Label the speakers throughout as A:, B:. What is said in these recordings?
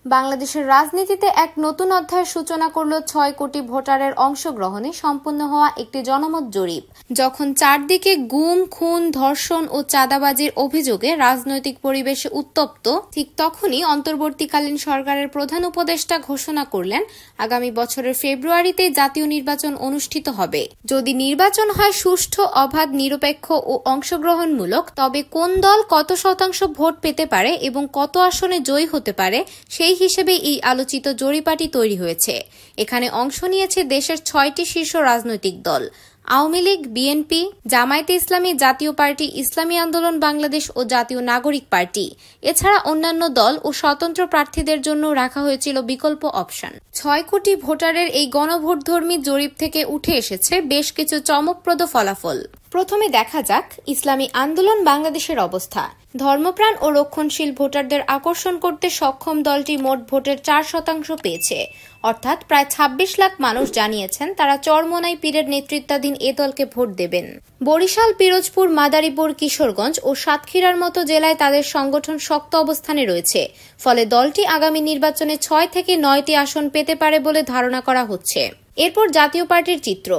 A: বাংলাদেশের রাজনীতিতে এক নতুন অধ্যায়ের সূচনা করল ৬ কোটি ভোটারের অংশগ্রহণে সম্পন্ন হওয়া একটি জনমত জরিপ। যখন চারদিকে গুম, খুন, ধর্ষণ ও চাঁদাবাজির অভিযোগে রাজনৈতিক পরিবেশে উত্তপ্ত, ঠিক তখনই অন্তর্বর্তীকালীন সরকারের প্রধান উপদেষ্টা ঘোষণা করলেন আগামী বছরের ফেব্রুয়ারিতে জাতীয় নির্বাচন অনুষ্ঠিত হবে। যদি নির্বাচন হয় সুষ্ঠু, অবাধ, নিরপেক্ষ ও অংশগ্রহণমূলক, তবে কোন দল কত শতাংশ ভোট পেতে পারে এবং কত আসনে জয়ী হতে পারে সেই হিসেবে এই আলোচিত জরিপাটি তৈরি হয়েছে। এখানে অংশ নিয়েছে দেশের ৬টি শীর্ষ রাজনৈতিক দল: আওয়ামী লীগ, বিএনপি, জামায়াতে ইসলামী, জাতীয় পার্টি, ইসলামী আন্দোলন বাংলাদেশ ও জাতীয় নাগরিক পার্টি। এছাড়া অন্যান্য দল ও স্বতন্ত্র প্রার্থীদের জন্য রাখা হয়েছিল বিকল্প অপশন। ৬ কোটি ভোটারের এই গণভোটধর্মী জরিপ থেকে উঠে এসেছে বেশ কিছু চমকপ্রদ ফলাফল। প্রথমে দেখা যাক ইসলামী আন্দোলন বাংলাদেশের অবস্থা। ধর্মপ্রাণ ও রক্ষণশীল ভোটারদের আকর্ষণ করতে সক্ষম দলটি মোট ভোটের ৪% পেয়েছে, অর্থাৎ প্রায় ২৬ লাখ মানুষ জানিয়েছেন তারা চরমোনাই পীরের নেতৃত্বাধীন এ দলকে ভোট দেবেন। বরিশাল, পিরোজপুর, মাদারীপুর, কিশোরগঞ্জ ও সাতক্ষীরার মতো জেলায় তাদের সংগঠন শক্ত অবস্থানে রয়েছে। ফলে দলটি আগামী নির্বাচনে ৬ থেকে ৯টি আসন পেতে পারে বলে ধারণা করা হচ্ছে। এরপর জাতীয় পার্টির চিত্র।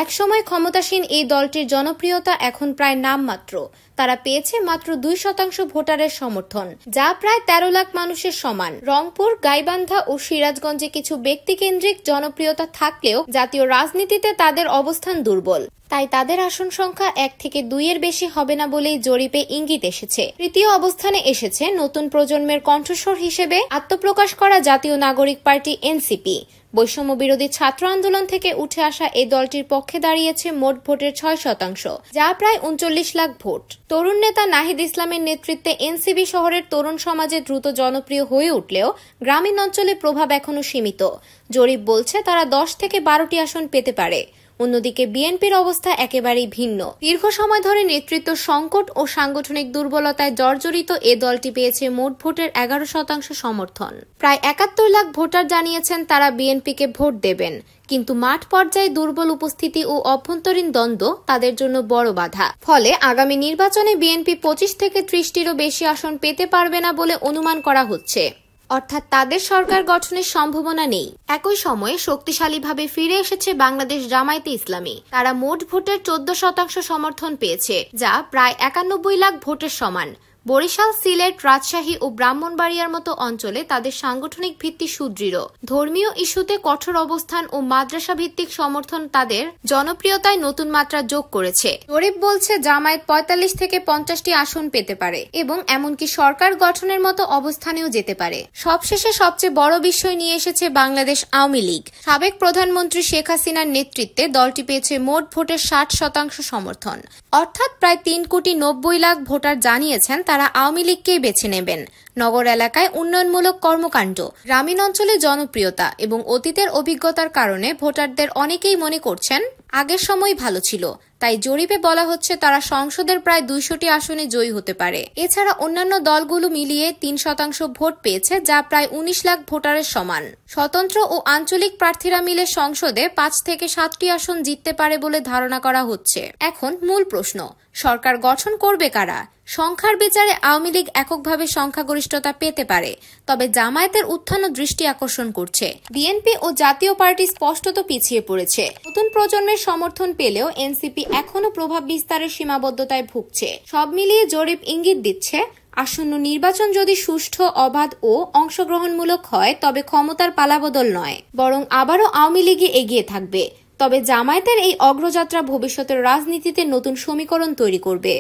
A: একসময় ক্ষমতাসীন এই দলটির জনপ্রিয়তা এখন প্রায় নামমাত্র। তারা পেয়েছে মাত্র ২% ভোটারের সমর্থন, যা প্রায় ১৩ লাখ মানুষের সমান। রংপুর, গাইবান্ধা ও সিরাজগঞ্জে কিছু ব্যক্তিকেন্দ্রিক জনপ্রিয়তা থাকলেও জাতীয় রাজনীতিতে তাদের অবস্থান দুর্বল। তাই তাদের আসন সংখ্যা ১ থেকে ২ এর বেশি হবে না বলেই জরিপে ইঙ্গিত এসেছে। তৃতীয় অবস্থানে এসেছে নতুন প্রজন্মের কণ্ঠস্বর হিসেবে আত্মপ্রকাশ করা জাতীয় নাগরিক পার্টি এনসিপি। বৈষম্য বিরোধী ছাত্র আন্দোলন থেকে উঠে আসা এই দলটির পক্ষে দাঁড়িয়েছে মোট ভোটের ৬%, যা প্রায় ৩৯ লাখ ভোট। তরুণ নেতা নাহিদ ইসলামের নেতৃত্বে এনসিপি শহরের তরুণ সমাজে দ্রুত জনপ্রিয় হয়ে উঠলেও গ্রামীণ অঞ্চলে প্রভাব এখনো সীমিত। জরিপ বলছে তারা ১০ থেকে ১২টি আসন পেতে পারে। অন্যদিকে বিএনপির অবস্থা একেবারেই ভিন্ন। দীর্ঘ সময় ধরে নেতৃত্ব সংকট ও সাংগঠনিক দুর্বলতায় জর্জরিত এ দলটি পেয়েছে মোট ভোটের ১১% সমর্থন। প্রায় ৭১ লাখ ভোটার জানিয়েছেন তারা বিএনপিকে ভোট দেবেন, কিন্তু মাঠ পর্যায়ে দুর্বল উপস্থিতি ও অভ্যন্তরীণ দ্বন্দ্ব তাদের জন্য বড় বাধা। ফলে আগামী নির্বাচনে বিএনপি ২৫ থেকে ৩০টিরও বেশি আসন পেতে পারবে না বলে অনুমান করা হচ্ছে, অর্থাৎ তাদের সরকার গঠনের সম্ভাবনা নেই। একই সময়ে শক্তিশালীভাবে ফিরে এসেছে বাংলাদেশ জামায়াতে ইসলামী। তারা মোট ভোটের ১৪% সমর্থন পেয়েছে, যা প্রায় ৯১ লাখ ভোটের সমান। বরিশাল, সিলেট, রাজশাহী ও ব্রাহ্মণবাড়িয়ার মতো অঞ্চলে তাদের সাংগঠনিক ভিত্তি সুদৃঢ়। ধর্মীয় ইস্যুতে কঠোর অবস্থান ও মাদ্রাসা ভিত্তিক সমর্থন তাদের জনপ্রিয়তায় নতুন মাত্রা যোগ করেছে। জরিপ বলছে জামায়াত ৪৫ থেকে ৫০টি আসন পেতে পারে এবং এমনকি সরকার গঠনের মতো অবস্থানেও যেতে পারে। সবশেষে সবচেয়ে বড় বিষয় নিয়ে এসেছে বাংলাদেশ আওয়ামী লীগ। সাবেক প্রধানমন্ত্রী শেখ হাসিনার নেতৃত্বে দলটি পেয়েছে মোট ভোটের ৬০% সমর্থন, অর্থাৎ প্রায় ৩,৯০ লাখ ভোটার জানিয়েছেন তারা আওয়ামী লীগকেই বেছে নেবেন। নগর এলাকায় উন্নয়নমূলক কর্মকাণ্ড, গ্রামীণ অঞ্চলে জনপ্রিয়তা এবং অতীতের অভিজ্ঞতার কারণে ভোটারদের অনেকেই মনে করছেন আগের সময় ভালো ছিল। তাই জরিপে বলা হচ্ছে তারা সংসদের প্রায় ২০০টি আসনে জয়ী হতে পারে। এছাড়া অন্যান্য দলগুলো মিলিয়ে ৩% ভোট পেয়েছে, যা প্রায় ১৯ লাখ ভোটারের সমান। স্বতন্ত্র ও আঞ্চলিক প্রার্থীরা মিলে সংসদে ৫ থেকে ৭টি আসন জিততে পারে বলে ধারণা করা হচ্ছে। এখন মূল প্রশ্ন, সরকার গঠন করবে কারা? সংখ্যার বিচারে আওয়ামী লীগ এককভাবে সংখ্যাগরিষ্ঠতা পেতে পারে, তবে জামায়াতের উত্থানও দৃষ্টি আকর্ষণ করছে। বিএনপি ও জাতীয় পার্টি স্পষ্টত পিছিয়ে পড়েছে। নতুন প্রজন্মের সমর্থন পেলেও এনসিপি এখনো প্রভাব বিস্তারের সীমাবদ্ধতায় ভুগছে। সব মিলিয়ে জরিপ ইঙ্গিত দিচ্ছে আসন্ন নির্বাচন যদি সুষ্ঠু, অবাধ ও অংশগ্রহণমূলক হয় তবে ক্ষমতার পালাবদল নয়, বরং আবারও আওয়ামী লীগই এগিয়ে থাকবে। তবে জামায়াতের এই অগ্রযাত্রা ভবিষ্যতের রাজনীতিতে নতুন সমীকরণ তৈরি করবে।